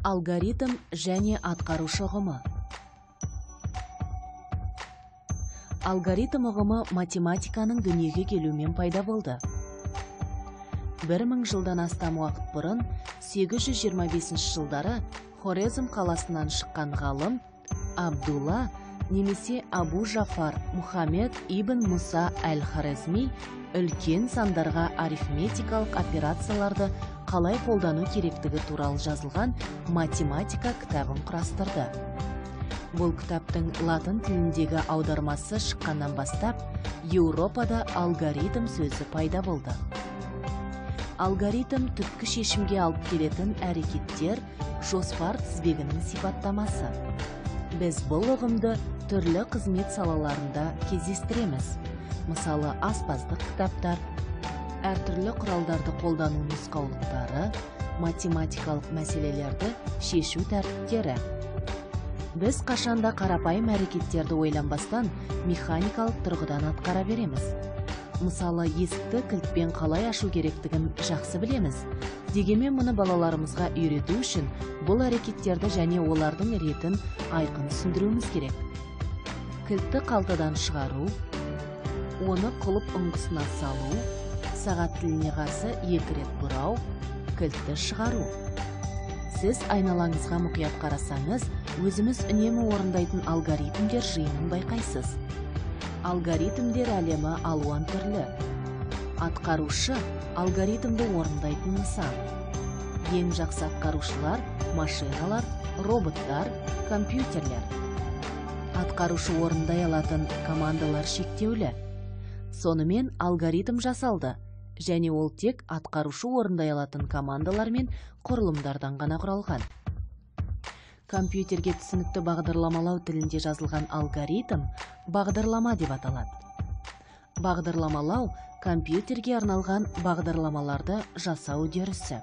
Алгоритм және атқарушы ұғымы. Алгоритм ұғымы математиканың дүниеге келуімен пайда болды. 1000 жылдан астам уақыт бұрын 825 жылдары Хорезм қаласынан шыққан ғалым Абдулла немесе Абу Жафар Мухаммед ибн Муса әл-Хорезми үлкен сандарға арифметикалық операцияларды қалай қолдану керектігі туралы жазылған математика кітабын құрастырды. Бұл кітаптың латын тіліндегі аудармасы шыққаннан бастап, Еуропада алгоритм сөзі пайда болды. Алгоритм түпкі шешімге алып келетін әрекеттер, жоспар тізбегінің сипаттамасы. Біз бұл ұғымды түрлі қызмет салаларында кездестіреміз. Мысалы, аспаздық кітаптар, әртүрлі құралдарды қолдану нұсқаулықтары, математикалық мәселелерді шешу тәртіптері. Біз қашанда қарапайым әрекеттерді ойланбастан механикалық тұрғыдан атқара береміз. Мысалы, есікті кілтпен қалай ашу керектігін жақсы білеміз. Дегенмен мұны балаларымызға үйрету үшін бұл әрекеттерді және олардың ретін айқын түсіндіруіміз керек. Кілтті қалтадан шығару, оны құлып ұңғысына салу, сағат тіліне қарсы 2 рет бұрау, кілтті шығару. Сіз айналаңызға мұқият қарасаңыз, өзіміз үнемі орындайтын алгоритмдер жиынын байқайсыз. Алгоритмдер әлемі алуан түрлі. Атқарушы алгоритмді орындайтын нысан. Ең жақсы атқарушылар машиналар, роботтар, компьютерлер. Атқарушы орындай алатын командалар шектеулі. Сонымен алгоритм жасалды, және ол тек атқарушы орындай алатын командалар мен құрылымдардан ғана құралған. Компьютерге түсінікті бағдарламалау тілінде жазылған алгоритм бағдарлама деп аталады. Бағдарламалау компьютерге арналған бағдарламаларды жасау үдерісі.